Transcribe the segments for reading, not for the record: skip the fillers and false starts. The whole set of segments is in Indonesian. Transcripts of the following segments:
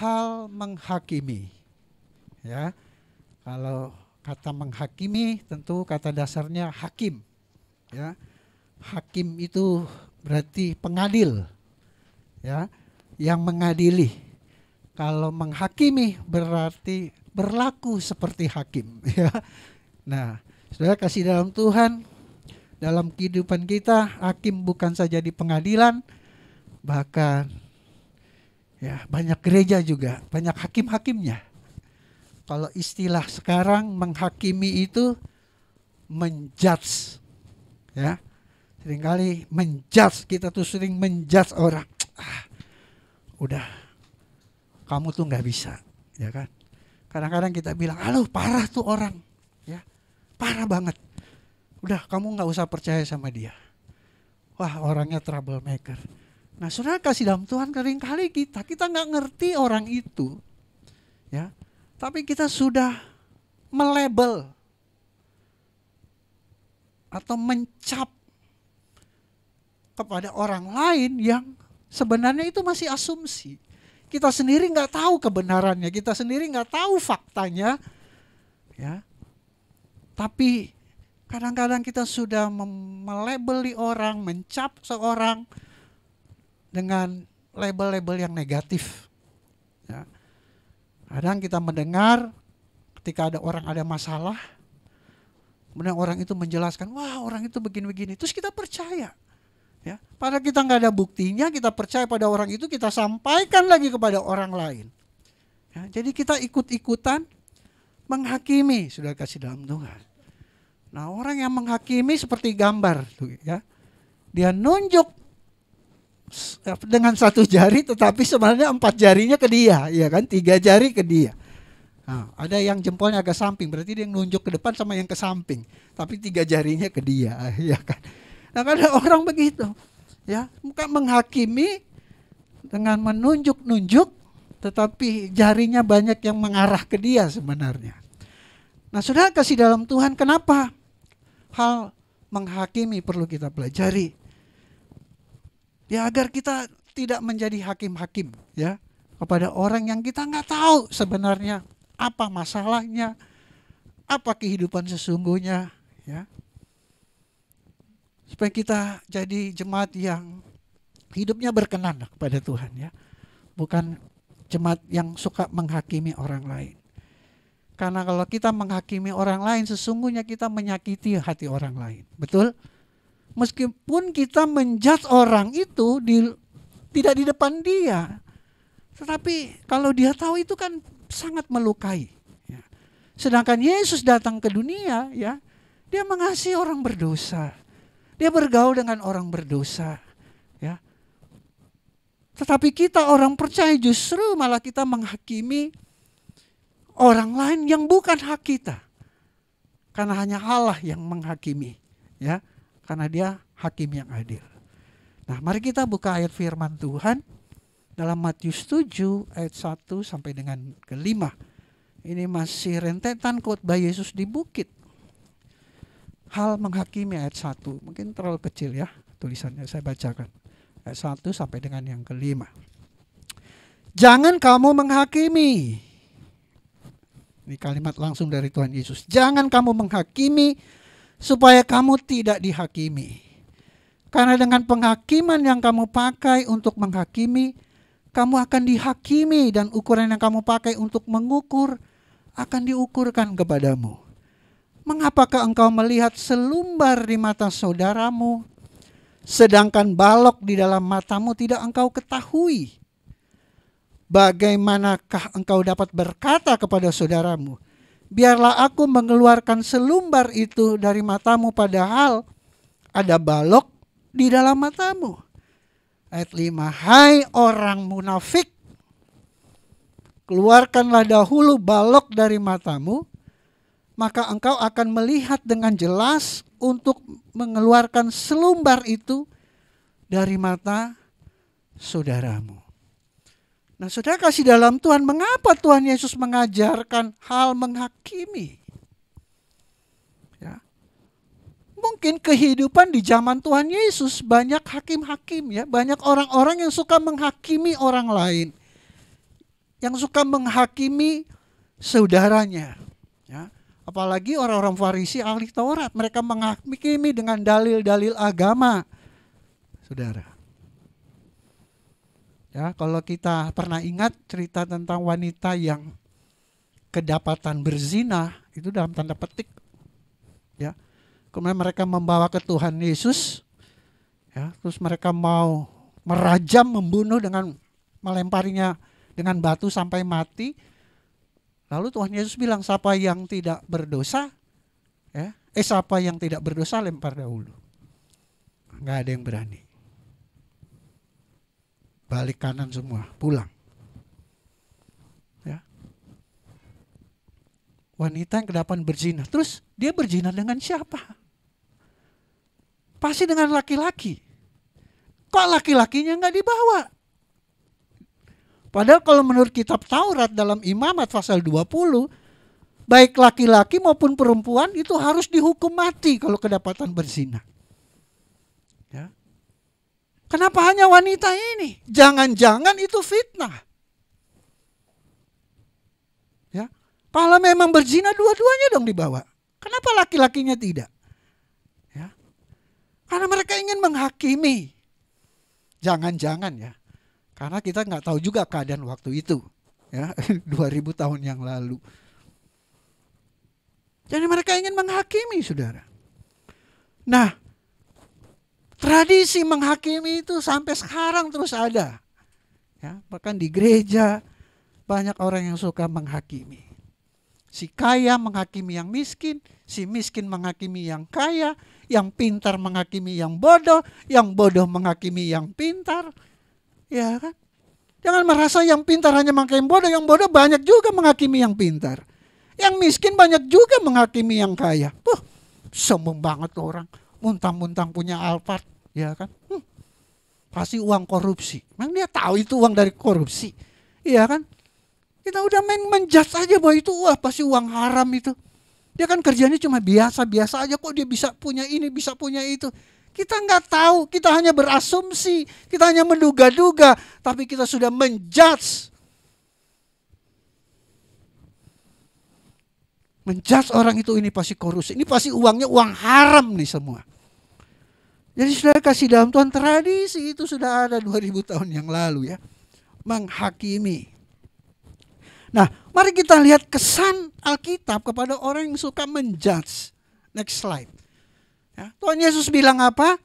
hal menghakimi. Ya, kalau kata menghakimi tentu kata dasarnya hakim. Ya, hakim itu berarti pengadil, ya, yang mengadili. Kalau menghakimi berarti berlaku seperti hakim. Ya, nah, saudara kasih dalam Tuhan, dalam kehidupan kita, hakim bukan saja di pengadilan, bahkan ya banyak gereja juga, banyak hakim-hakimnya. Kalau istilah sekarang menghakimi itu menjudge, ya. Seringkali menjudge, kita tuh sering menjudge orang. Udah, kamu tuh nggak bisa, ya kan? Kadang-kadang kita bilang, aduh parah tuh orang, ya, parah banget. Udah, kamu nggak usah percaya sama dia. Wah, orangnya troublemaker. Nah, saudara kasih dalam Tuhan, seringkali kita nggak ngerti orang itu, ya. Tapi kita sudah melabel atau mencap kepada orang lain yang sebenarnya itu masih asumsi. Kita sendiri nggak tahu kebenarannya, kita sendiri nggak tahu faktanya, ya. Tapi kadang-kadang kita sudah melabeli orang, mencap seorang dengan label-label yang negatif. Ya. Kadang kita mendengar ketika ada orang ada masalah, kemudian orang itu menjelaskan, wah orang itu begini-begini, terus kita percaya. Ya, padahal kita nggak ada buktinya, kita percaya pada orang itu, kita sampaikan lagi kepada orang lain. Ya, jadi kita ikut-ikutan menghakimi, sudah kasih dalam Tuhan. Nah, orang yang menghakimi seperti gambar, ya, dia nunjuk dengan 1 jari, tetapi sebenarnya 4 jarinya ke dia, ya kan, 3 jari ke dia. Nah, ada yang jempolnya agak samping, berarti dia nunjuk ke depan sama yang ke samping, tapi 3 jarinya ke dia, ya kan. Nah, ada orang begitu, ya, bukan menghakimi dengan menunjuk-nunjuk, tetapi jarinya banyak yang mengarah ke dia sebenarnya. Nah, saudara kasih dalam Tuhan, kenapa hal menghakimi perlu kita pelajari? Ya, agar kita tidak menjadi hakim-hakim, ya, kepada orang yang kita nggak tahu sebenarnya apa masalahnya, apa kehidupan sesungguhnya, ya. Supaya kita jadi jemaat yang hidupnya berkenan kepada Tuhan, ya. Bukan jemaat yang suka menghakimi orang lain. Karena kalau kita menghakimi orang lain, sesungguhnya kita menyakiti hati orang lain. Betul? Meskipun kita menjudge orang itu tidak di depan dia. Tetapi kalau dia tahu itu kan sangat melukai. Ya. Sedangkan Yesus datang ke dunia, ya, dia mengasihi orang berdosa. Dia bergaul dengan orang berdosa. Ya. Tetapi kita orang percaya justru malah kita menghakimi orang lain yang bukan hak kita. Karena hanya Allah yang menghakimi, ya. Karena dia hakim yang adil. Nah, mari kita buka ayat firman Tuhan dalam Matius 7 ayat 1 sampai dengan ke-5. Ini masih rentetan khotbah Yesus di bukit. Hal menghakimi ayat 1. Mungkin terlalu kecil ya tulisannya, saya bacakan. Ayat 1 sampai dengan yang ke-5. Jangan kamu menghakimi. Ini kalimat langsung dari Tuhan Yesus. Jangan kamu menghakimi supaya kamu tidak dihakimi. Karena dengan penghakiman yang kamu pakai untuk menghakimi, kamu akan dihakimi, dan ukuran yang kamu pakai untuk mengukur akan diukurkan kepadamu. Mengapakah engkau melihat selumbar di mata saudaramu, sedangkan balok di dalam matamu tidak engkau ketahui? Bagaimanakah engkau dapat berkata kepada saudaramu, biarlah aku mengeluarkan selumbar itu dari matamu, padahal ada balok di dalam matamu? Ayat 5, hai orang munafik, keluarkanlah dahulu balok dari matamu, maka engkau akan melihat dengan jelas untuk mengeluarkan selumbar itu dari mata saudaramu. Nah, saudara kasih dalam Tuhan, mengapa Tuhan Yesus mengajarkan hal menghakimi? Ya. Mungkin kehidupan di zaman Tuhan Yesus banyak hakim-hakim, ya, banyak orang-orang yang suka menghakimi orang lain. yang suka menghakimi saudaranya. Ya. Apalagi orang-orang Farisi ahli Taurat, mereka menghakimi dengan dalil-dalil agama. Saudara. Ya, kalau kita pernah ingat cerita tentang wanita yang kedapatan berzina, itu dalam tanda petik. Ya. Kemudian mereka membawa ke Tuhan Yesus. Ya, terus mereka mau merajam, membunuh dengan melemparinya dengan batu sampai mati. Lalu Tuhan Yesus bilang, siapa yang tidak berdosa, ya, siapa yang tidak berdosa lempar dahulu. Nggak ada yang berani. Balik kanan semua, pulang. Ya. Wanita yang kedapatan berzina. Terus dia berzina dengan siapa? Pasti dengan laki-laki. Kok laki-lakinya nggak dibawa? Padahal kalau menurut kitab Taurat dalam Imamat pasal 20, baik laki-laki maupun perempuan itu harus dihukum mati kalau kedapatan berzina. Ya. Kenapa hanya wanita ini? Jangan-jangan itu fitnah. Ya. Kalau memang berzina dua-duanya dong dibawa. Kenapa laki-lakinya tidak? Ya. Karena mereka ingin menghakimi. Jangan-jangan ya. Karena kita nggak tahu juga keadaan waktu itu. Ya, 2000 tahun yang lalu. Jadi mereka ingin menghakimi, saudara. Nah, tradisi menghakimi itu sampai sekarang terus ada. Ya, bahkan di gereja banyak orang yang suka menghakimi. Si kaya menghakimi yang miskin, si miskin menghakimi yang kaya, yang pintar menghakimi yang bodoh menghakimi yang pintar. Ya kan? Jangan merasa yang pintar hanya menghakimi yang bodoh banyak juga menghakimi yang pintar. Yang miskin banyak juga menghakimi yang kaya. Sombong banget orang, muntang-muntang punya Alphard, ya kan? Pasti uang korupsi. Memang dia tahu itu uang dari korupsi, iya kan? Kita udah menjudge aja bahwa itu pasti uang haram itu. Dia kan kerjanya cuma biasa-biasa aja, kok dia bisa punya ini, bisa punya itu. Kita nggak tahu, kita hanya berasumsi, kita hanya menduga-duga, tapi kita sudah menjudge. Menjudge orang itu, ini pasti korupsi, ini pasti uangnya uang haram nih semua. Jadi saudara kasih dalam Tuhan, tradisi itu sudah ada 2000 tahun yang lalu ya. Menghakimi. Nah, mari kita lihat kesan Alkitab kepada orang yang suka menjudge. Next slide. Ya, Tuhan Yesus bilang apa?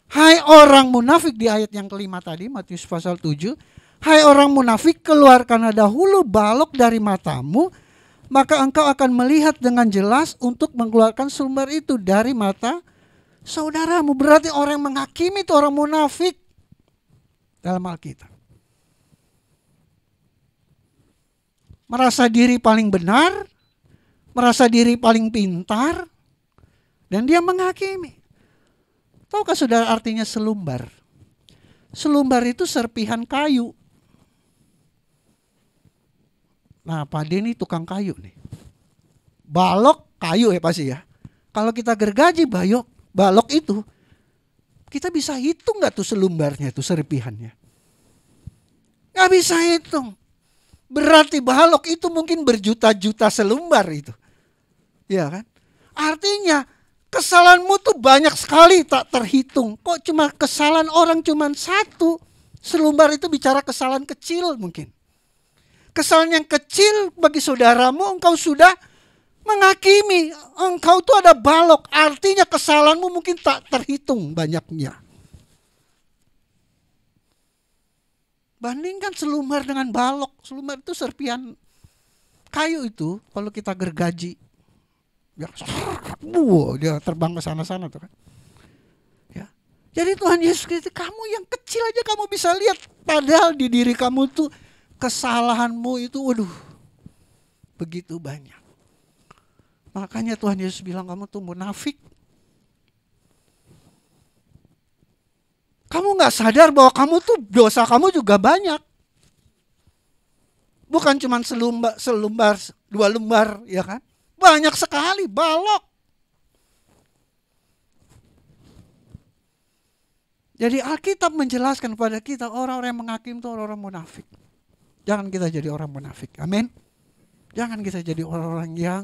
Hai orang munafik, di ayat yang kelima tadi, Matius pasal 7. Hai orang munafik, keluarkan dahulu balok dari matamu, maka engkau akan melihat dengan jelas untuk mengeluarkan sumber itu dari mata saudaramu. Berarti orang yang menghakimi itu orang munafik dalam Alkitab. Merasa diri paling benar, merasa diri paling pintar, dan dia menghakimi. Tahukah saudara artinya selumbar? Selumbar itu serpihan kayu. Nah, Pak Denny tukang kayu nih. Balok kayu ya pasti ya. Kalau kita gergaji balok itu, kita bisa hitung gak tuh selumbarnya, tuh serpihannya? Gak bisa hitung. Berarti balok itu mungkin berjuta-juta selumbar itu. Ya kan? Artinya kesalahanmu tuh banyak sekali tak terhitung. Kok cuma kesalahan orang cuma satu? Selumbar itu bicara kesalahan kecil mungkin. Kesalahan yang kecil bagi saudaramu, engkau sudah menghakimi. Engkau tuh ada balok, artinya kesalahanmu mungkin tak terhitung banyaknya. Bandingkan selumbar dengan balok. Selumbar itu serpihan kayu itu, kalau kita gergaji, ya, dia terbang ke sana-sana tuh kan. Ya. Jadi Tuhan Yesus Kristus, kamu yang kecil aja kamu bisa lihat, padahal di diri kamu tuh kesalahanmu itu, waduh, begitu banyak. Makanya Tuhan Yesus bilang kamu tuh munafik. Kamu gak sadar bahwa kamu tuh dosa kamu juga banyak. Bukan cuma selumbar, 2 lembar, ya kan? Banyak sekali, balok. Jadi Alkitab menjelaskan kepada kita orang-orang yang menghakimi itu orang-orang munafik. Jangan kita jadi orang munafik. Amin. Jangan kita jadi orang-orang yang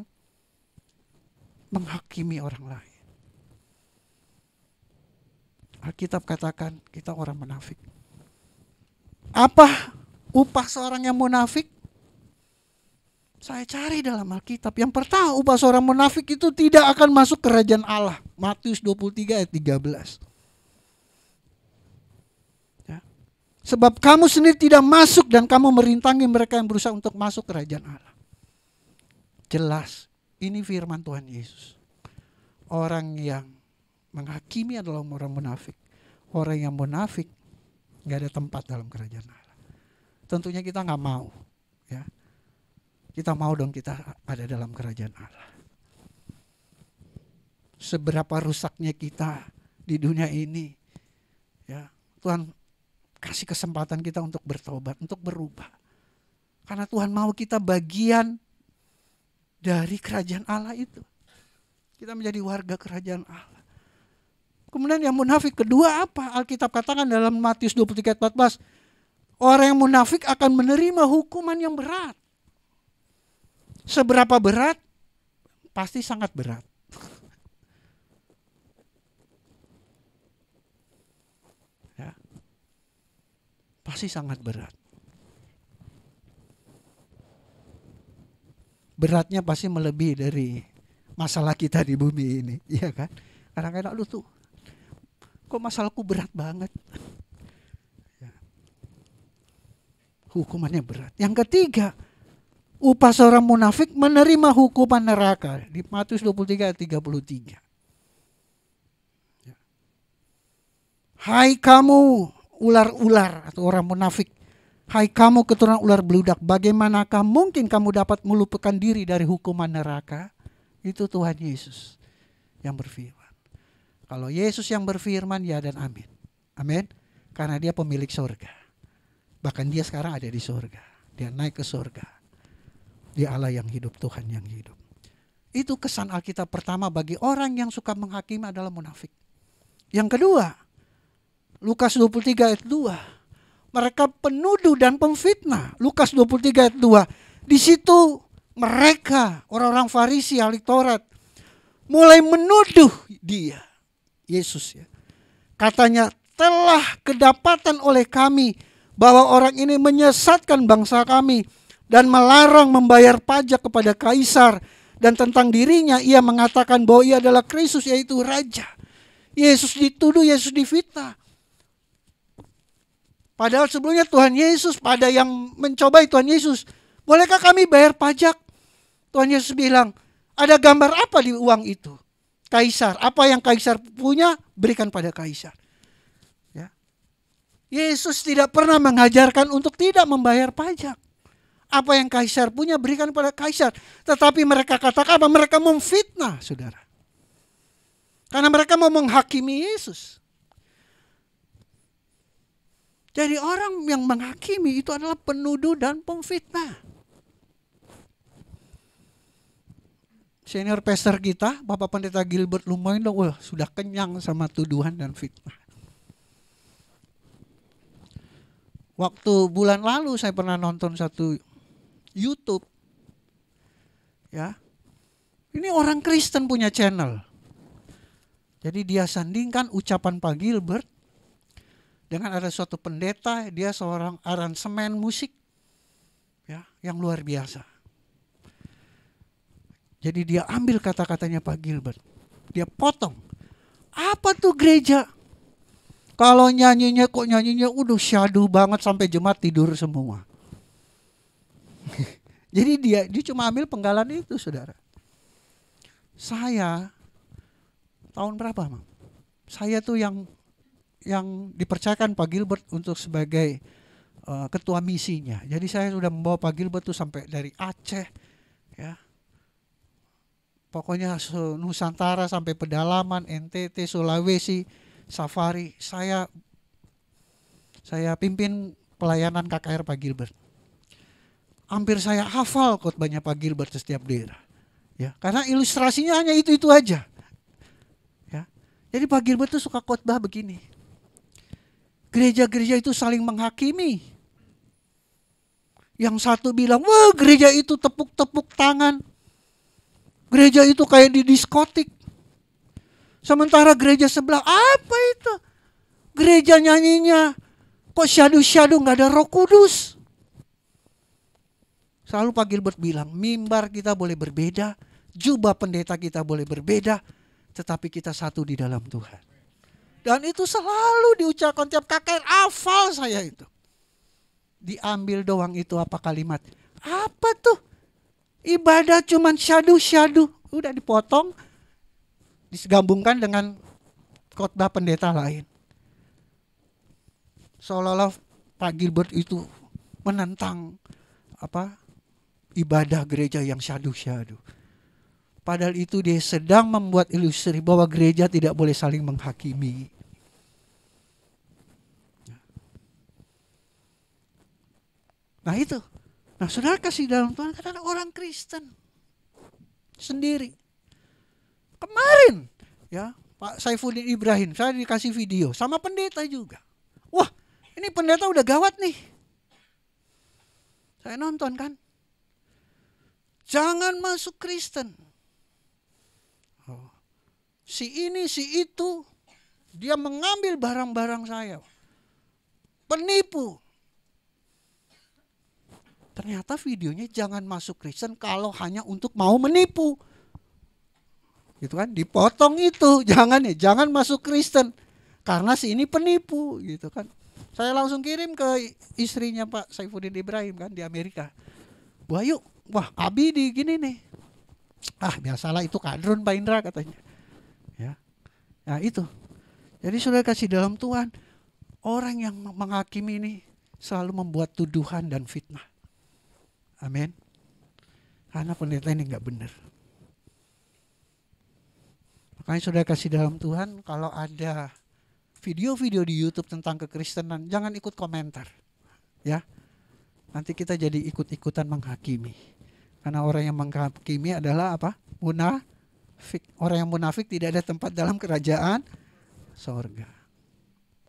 menghakimi orang lain. Alkitab katakan kita orang munafik. Apa upah seorang yang munafik? Saya cari dalam Alkitab. Yang pertama, upah seorang munafik itu tidak akan masuk kerajaan Allah. Matius 23 ayat 13. Ya. Sebab kamu sendiri tidak masuk dan kamu merintangi mereka yang berusaha untuk masuk kerajaan Allah. Jelas, ini firman Tuhan Yesus. Orang yang menghakimi adalah orang munafik. Orang yang munafik gak ada tempat dalam kerajaan Allah. Tentunya kita gak mau. Ya. Kita mau dong kita ada dalam kerajaan Allah. Seberapa rusaknya kita di dunia ini, ya Tuhan kasih kesempatan kita untuk bertobat, untuk berubah. Karena Tuhan mau kita bagian dari kerajaan Allah itu. Kita menjadi warga kerajaan Allah. Kemudian yang munafik kedua apa? Alkitab katakan dalam Matius 23 ayat 14, orang yang munafik akan menerima hukuman yang berat. Seberapa berat? Pasti sangat berat. Ya. Pasti sangat berat. Beratnya pasti melebihi dari masalah kita di bumi ini, iya kan? Kadang-kadang lu tuh, kok masalahku berat banget? Ya. Hukumannya berat. Yang ketiga, upah seorang munafik menerima hukuman neraka. Di Matius 23 ayat 33. Ya. Hai kamu ular-ular atau orang munafik. Hai kamu keturunan ular beludak. Bagaimanakah mungkin kamu dapat melupakan diri dari hukuman neraka? Itu Tuhan Yesus yang berfirman. Kalau Yesus yang berfirman, ya dan amin. Amin. Karena dia pemilik surga. Bahkan dia sekarang ada di surga. Dia naik ke surga. Dia Allah yang hidup, Tuhan yang hidup. Itu kesan Alkitab pertama bagi orang yang suka menghakimi adalah munafik. Yang kedua, Lukas 23 ayat 2. Mereka penuduh dan pemfitnah. Lukas 23 ayat 2. Di situ mereka, orang-orang Farisi, ahli Taurat, mulai menuduh dia, Yesus ya. Katanya, telah kedapatan oleh kami bahwa orang ini menyesatkan bangsa kami dan melarang membayar pajak kepada kaisar, dan tentang dirinya ia mengatakan bahwa ia adalah Kristus, yaitu raja. Yesus dituduh, Yesus difitnah. Padahal sebelumnya Tuhan Yesus, pada yang mencobai Tuhan Yesus, bolehkah kami bayar pajak? Tuhan Yesus bilang, ada gambar apa di uang itu? Kaisar, apa yang kaisar punya berikan pada kaisar. Ya. Yesus tidak pernah mengajarkan untuk tidak membayar pajak. Apa yang kaisar punya berikan pada kaisar. Tetapi mereka katakan apa? Mereka memfitnah, saudara. Karena mereka mau menghakimi Yesus. Jadi orang yang menghakimi itu adalah penuduh dan pemfitnah. Senior pastor kita, Bapak Pendeta Gilbert Lumoindo, sudah kenyang sama tuduhan dan fitnah. Waktu bulan lalu saya pernah nonton satu YouTube. Ya. Ini orang Kristen punya channel. Jadi dia sandingkan ucapan Pak Gilbert dengan ada suatu pendeta, dia seorang aransemen musik ya, yang luar biasa. Jadi dia ambil kata-katanya Pak Gilbert. Dia potong. Apa tuh gereja? Kalau nyanyinya udah syahdu banget sampai jemaat tidur semua. Jadi dia cuma ambil penggalan itu, saudara. Saya tahun berapa, Mang? Saya tuh yang dipercayakan Pak Gilbert untuk sebagai ketua misinya. Jadi saya sudah membawa Pak Gilbert tuh sampai dari Aceh, ya. Pokoknya Nusantara sampai pedalaman, NTT, Sulawesi, Safari. Saya pimpin pelayanan KKR Pak Gilbert. Hampir saya hafal khotbahnya Pak Gilbert setiap daerah. Ya, karena ilustrasinya hanya itu aja. Ya. Jadi Pak Gilbert tuh suka khotbah begini. Gereja-gereja itu saling menghakimi. Yang satu bilang, wah gereja itu tepuk-tepuk tangan. Gereja itu kayak di diskotik. Sementara gereja sebelah, apa itu? Gereja nyanyinya, kok syadu-syadu gak ada Roh Kudus. Selalu Pak Gilbert bilang, mimbar kita boleh berbeda, jubah pendeta kita boleh berbeda, tetapi kita satu di dalam Tuhan. Dan itu selalu diucapkan tiap KKR, hafal saya itu. Diambil doang itu apa kalimat. Apa tuh? Ibadah cuman syadu-syadu. Udah dipotong, digabungkan dengan khotbah pendeta lain. Seolah-olah Pak Gilbert itu menentang ibadah gereja yang syadu-syadu. Padahal itu dia sedang membuat ilustrasi bahwa gereja tidak boleh saling menghakimi. Nah itu. Nah saudara kasih dalam Tuhan, kadang orang Kristen sendiri. Kemarin ya Pak Saifuddin Ibrahim, saya dikasih video sama pendeta juga. Wah ini pendeta udah gawat nih. Saya nonton kan. Jangan masuk Kristen. Si ini, si itu, dia mengambil barang-barang saya. Penipu. Ternyata videonya jangan masuk Kristen kalau hanya untuk mau menipu. Gitu kan, dipotong itu. Jangan masuk Kristen. Karena si ini penipu, gitu kan. Saya langsung kirim ke istrinya Pak Saifuddin Ibrahim kan di Amerika. Bu Ayu, wah Abi di gini nih. Biasalah itu kadrun Pak Indra katanya. Ya. Nah itu. Jadi sudah kasih dalam Tuhan, orang yang menghakimi ini selalu membuat tuduhan dan fitnah. Amin. Karena pendeta ini enggak benar. Makanya sudah kasih dalam Tuhan, kalau ada video-video di YouTube tentang kekristenan, jangan ikut komentar. Ya. Nanti kita jadi ikut-ikutan menghakimi. Karena orang yang menghakimi adalah apa? Munafik. Orang yang munafik tidak ada tempat dalam kerajaan sorga.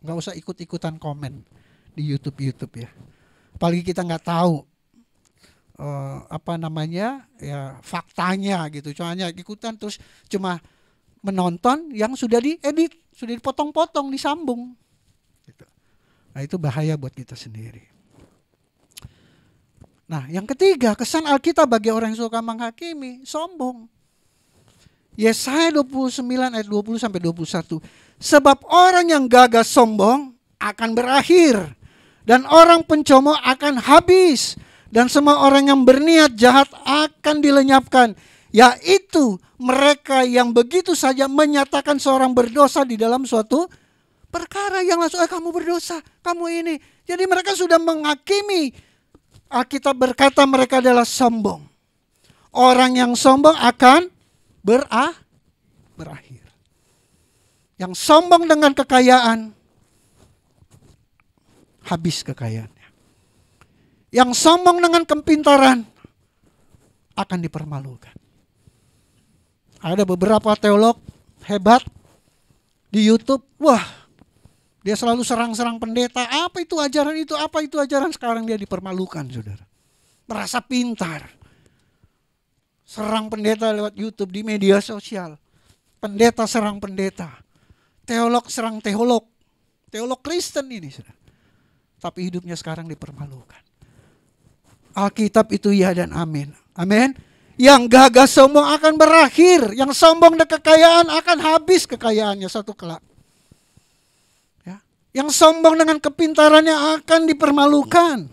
Nggak usah ikut-ikutan komen di YouTube ya. Apalagi kita nggak tahu faktanya gitu. Hanya ikutan terus cuma menonton yang sudah diedit, sudah dipotong-potong, disambung. Gitu. Nah itu bahaya buat kita sendiri. Nah yang ketiga, kesan Alkitab bagi orang yang suka menghakimi, sombong. Yesaya 29 ayat 20 sampai 21. Sebab orang yang gagah sombong akan berakhir, dan orang pencomooh akan habis, dan semua orang yang berniat jahat akan dilenyapkan, yaitu mereka yang begitu saja menyatakan seorang berdosa di dalam suatu perkara yang langsung kamu berdosa, kamu ini. Jadi mereka sudah menghakimi. Alkitab berkata mereka adalah sombong. Orang yang sombong akan berakhir. Yang sombong dengan kekayaan, habis kekayaannya. Yang sombong dengan kepintaran, akan dipermalukan. Ada beberapa teolog hebat di YouTube, wah dia selalu serang-serang pendeta, apa itu ajaran, sekarang dia dipermalukan saudara. Merasa pintar. Serang pendeta lewat YouTube, di media sosial. Pendeta serang pendeta. Teolog serang teolog. Teolog Kristen ini saudara. Tapi hidupnya sekarang dipermalukan. Alkitab itu ya dan amin. Amin. Yang gagah sombong akan berakhir. Yang sombong dan kekayaan akan habis kekayaannya satu kelak. Ya. Yang sombong dengan kepintarannya akan dipermalukan.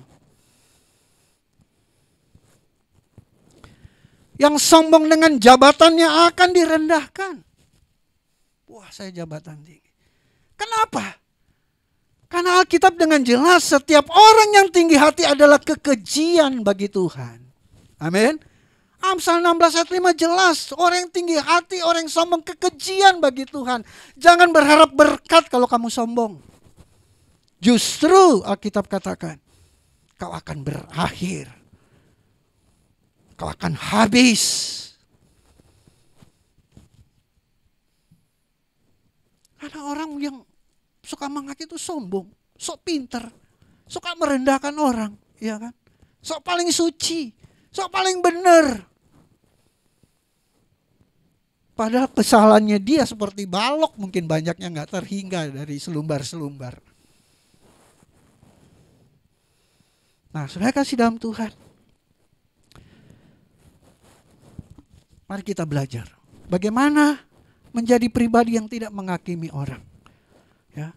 Yang sombong dengan jabatannya akan direndahkan. Wah, saya jabatan tinggi. Kenapa? Karena Alkitab dengan jelas setiap orang yang tinggi hati adalah kekejian bagi Tuhan. Amin. Amsal 16 ayat 5 jelas, orang yang tinggi hati, orang yang sombong, kekejian bagi Tuhan. Jangan berharap berkat kalau kamu sombong. Justru Alkitab katakan, kau akan berakhir. Kau akan habis. Karena orang yang suka menghakimi itu sombong, sok pinter, suka merendahkan orang, ya kan? sok paling suci, sok paling benar. Padahal kesalahannya dia seperti balok, mungkin banyaknya nggak terhingga dari selumbar-selumbar. Nah, saudara kasih dalam Tuhan, mari kita belajar bagaimana menjadi pribadi yang tidak menghakimi orang. Ya,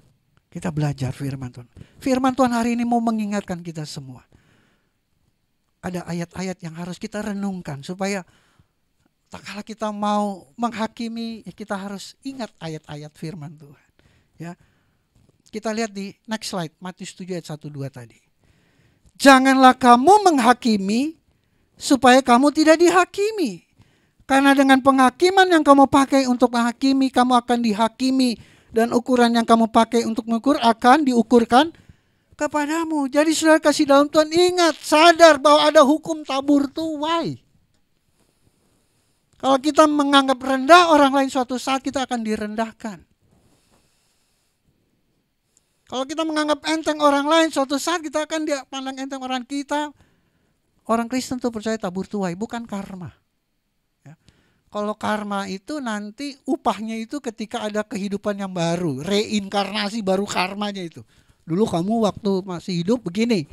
kita belajar firman Tuhan. Firman Tuhan hari ini mau mengingatkan kita semua. Ada ayat-ayat yang harus kita renungkan supaya tak kala kita mau menghakimi, ya kita harus ingat ayat-ayat firman Tuhan. Ya. Kita lihat di next slide, Matius 7 ayat 1-2 tadi. Janganlah kamu menghakimi supaya kamu tidak dihakimi. Karena dengan penghakiman yang kamu pakai untuk menghakimi, kamu akan dihakimi. Dan ukuran yang kamu pakai untuk mengukur akan diukurkan kepadamu. Jadi saudara kasih dalam Tuhan, ingat, sadar bahwa ada hukum tabur tuai. Kalau kita menganggap rendah orang lain, suatu saat kita akan direndahkan. Kalau kita menganggap enteng orang lain, suatu saat kita akan dipandang enteng orang kita. Orang Kristen itu percaya tabur tuai, bukan karma. Ya. Kalau karma itu nanti upahnya itu ketika ada kehidupan yang baru. Reinkarnasi baru karmanya itu. Dulu kamu waktu masih hidup begini.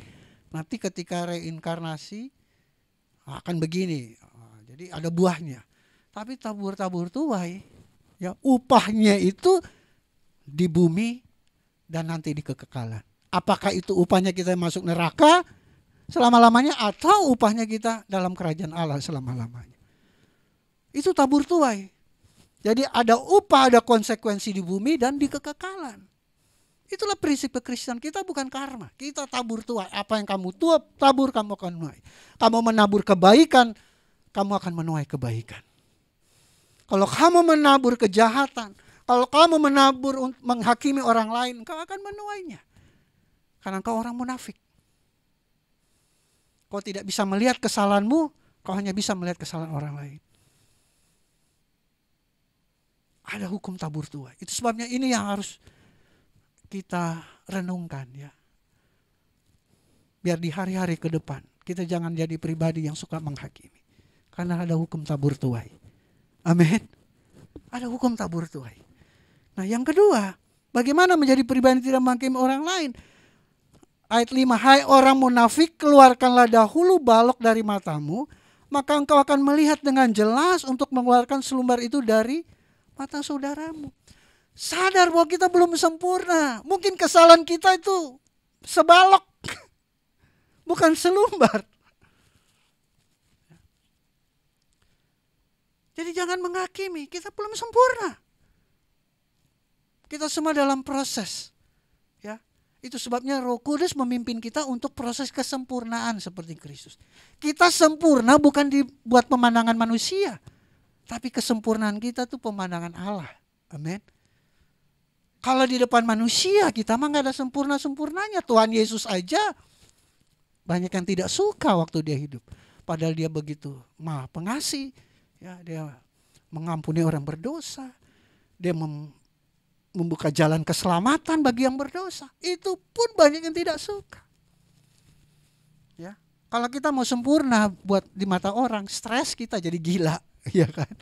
Nanti ketika reinkarnasi akan begini. Jadi ada buahnya. Tapi tabur-tabur tuai, ya upahnya itu di bumi dan nanti di kekekalan. Apakah itu upahnya kita masuk neraka selama-lamanya atau upahnya kita dalam kerajaan Allah selama-lamanya? Itu tabur tuai. Jadi ada upah, ada konsekuensi di bumi dan di kekekalan. Itulah prinsip kekristenan kita, bukan karma. Kita tabur tuai. Apa yang kamu tabur, kamu akan menuai. Kamu menabur kebaikan, kamu akan menuai kebaikan. Kalau kamu menabur kejahatan, kalau kamu menabur menghakimi orang lain, engkau akan menuainya. Karena engkau orang munafik. Kau tidak bisa melihat kesalahanmu, kau hanya bisa melihat kesalahan orang lain. Ada hukum tabur tuai. Itu sebabnya ini yang harus kita renungkan, ya. Biar di hari-hari ke depan kita jangan jadi pribadi yang suka menghakimi. Karena ada hukum tabur tuai. Amin. Ada hukum tabur tuai. Nah, yang kedua, bagaimana menjadi pribadi yang tidak menghakimi orang lain? Ayat 5, hai orang munafik, keluarkanlah dahulu balok dari matamu, maka engkau akan melihat dengan jelas untuk mengeluarkan selumbar itu dari mata saudaramu. Sadar bahwa kita belum sempurna. Mungkin kesalahan kita itu sebalok, bukan selumbar. Jadi jangan menghakimi, kita belum sempurna. Kita semua dalam proses. Ya, itu sebabnya Roh Kudus memimpin kita untuk proses kesempurnaan seperti Kristus. Kita sempurna bukan dibuat pemandangan manusia, tapi kesempurnaan kita tuh pemandangan Allah. Amin. Kalau di depan manusia kita mah gak ada sempurna-sempurnanya. Tuhan Yesus aja banyak yang tidak suka waktu dia hidup. Padahal dia begitu Maha Pengasih. Ya, dia mengampuni orang berdosa. Dia membuka jalan keselamatan bagi yang berdosa. Itu pun banyak yang tidak suka. Ya, kalau kita mau sempurna buat di mata orang, stres kita jadi gila, ya kan?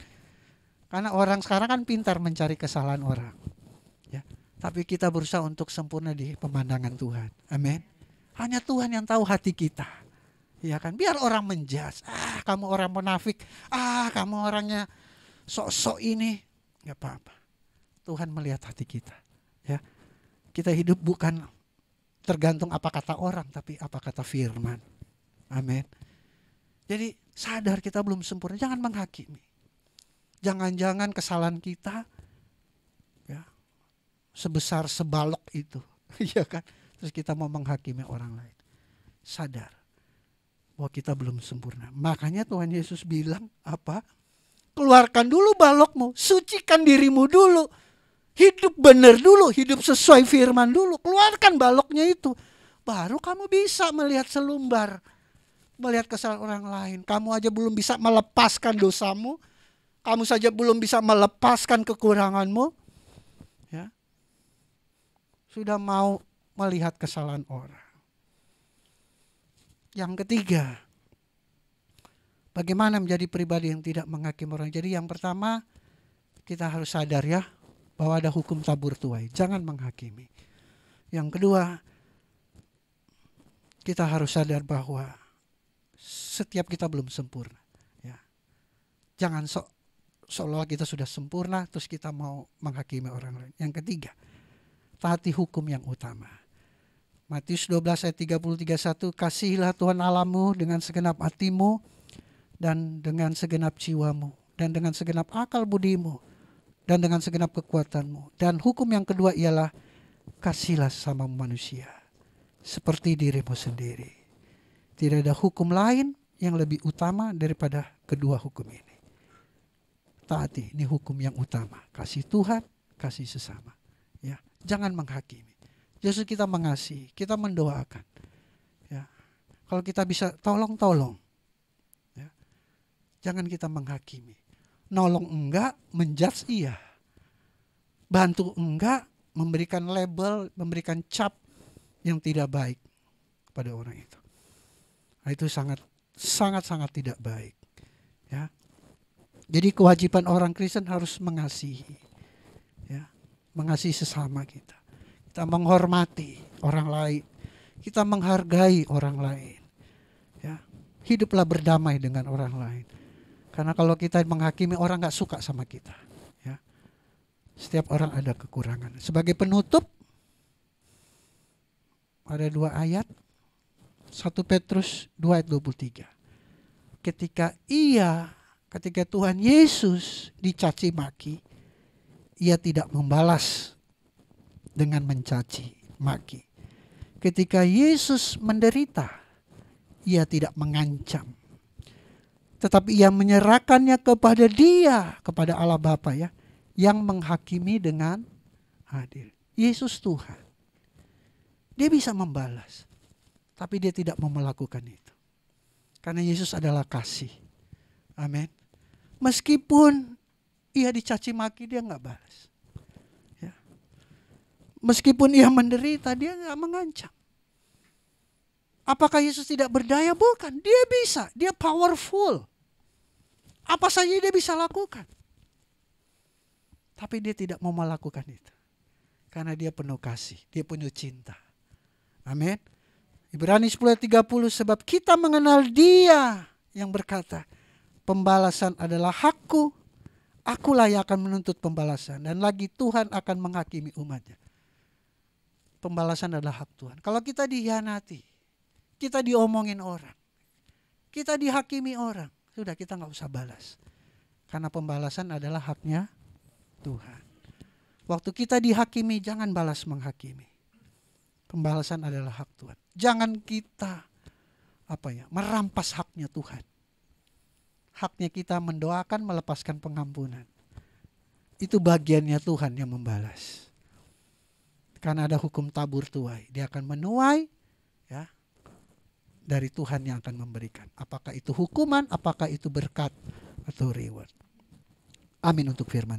Karena orang sekarang kan pintar mencari kesalahan orang. Ya, tapi kita berusaha untuk sempurna di pemandangan Tuhan. Amin. Hanya Tuhan yang tahu hati kita. Ya kan, biar orang menjudge, kamu orang munafik, kamu orangnya sok-sok ini, nggak apa-apa. Tuhan melihat hati kita. Ya, kita hidup bukan tergantung apa kata orang, tapi apa kata firman. Amin. Jadi sadar kita belum sempurna, jangan menghakimi. Jangan-jangan kesalahan kita, ya, sebesar sebalok itu, ya kan? Terus kita mau menghakimi orang lain. Sadar bahwa kita belum sempurna. Makanya Tuhan Yesus bilang apa? Keluarkan dulu balokmu, sucikan dirimu dulu. Hidup benar dulu, hidup sesuai firman dulu. Keluarkan baloknya itu. Baru kamu bisa melihat selumbar. Melihat kesalahan orang lain. Kamu aja belum bisa melepaskan dosamu. Kamu saja belum bisa melepaskan kekuranganmu. Ya. Sudah mau melihat kesalahan orang. Yang ketiga, bagaimana menjadi pribadi yang tidak menghakimi orang. Jadi yang pertama, kita harus sadar ya, bahwa ada hukum tabur tuai. Jangan menghakimi. Yang kedua, kita harus sadar bahwa setiap kita belum sempurna. Ya. Jangan seolah kita sudah sempurna, terus kita mau menghakimi orang lain. Yang ketiga, taati hukum yang utama. Matius 12 ayat 30-31, kasihilah Tuhan Allahmu dengan segenap hatimu dan dengan segenap jiwamu dan dengan segenap akal budimu dan dengan segenap kekuatanmu. Dan hukum yang kedua ialah kasihilah sesama manusia seperti dirimu sendiri. Tidak ada hukum lain yang lebih utama daripada kedua hukum ini. Taati, ini hukum yang utama. Kasih Tuhan, kasih sesama. Ya, jangan menghakimi. Justru kita mengasihi, kita mendoakan. Ya. Kalau kita bisa tolong. Ya. Jangan kita menghakimi. Nolong enggak, menjudge iya. Bantu enggak, memberikan label, memberikan cap yang tidak baik kepada orang itu. Nah, itu sangat tidak baik. Ya. Jadi kewajiban orang Kristen harus mengasihi. Ya. Mengasihi sesama kita. Kita menghormati orang lain. Kita menghargai orang lain. Ya. Hiduplah berdamai dengan orang lain. Karena kalau kita menghakimi, orang gak suka sama kita. Ya. Setiap orang ada kekurangan. Sebagai penutup, ada 2 ayat. 1 Petrus 2 ayat 23. Ketika Tuhan Yesus dicaci maki, ia tidak membalas dengan mencaci maki. Ketika Yesus menderita, ia tidak mengancam, tetapi ia menyerahkannya kepada Allah Bapa ya, yang menghakimi dengan adil. Yesus Tuhan. Dia bisa membalas, tapi dia tidak mau melakukan itu. Karena Yesus adalah kasih. Amin. Meskipun ia dicaci maki, dia gak balas. Meskipun ia menderita, dia gak mengancam. Apakah Yesus tidak berdaya? Bukan, dia bisa, dia powerful. Apa saja dia bisa lakukan. Tapi dia tidak mau melakukan itu. Karena dia penuh kasih, dia penuh cinta. Amin. Ibrani 10:30, sebab kita mengenal Dia yang berkata, pembalasan adalah hakku, akulah yang akan menuntut pembalasan. Dan lagi Tuhan akan menghakimi umatnya. Pembalasan adalah hak Tuhan. Kalau kita dihianati, kita diomongin orang, kita dihakimi orang, sudah kita gak usah balas. Karena pembalasan adalah haknya Tuhan. Waktu kita dihakimi, jangan balas menghakimi. Pembalasan adalah hak Tuhan. Jangan kita merampas haknya Tuhan. Haknya kita mendoakan, melepaskan pengampunan. Itu bagiannya Tuhan yang membalas. Karena ada hukum tabur tuai. Dia akan menuai ya, dari Tuhan yang akan memberikan. Apakah itu hukuman, apakah itu berkat atau reward. Amin untuk firman.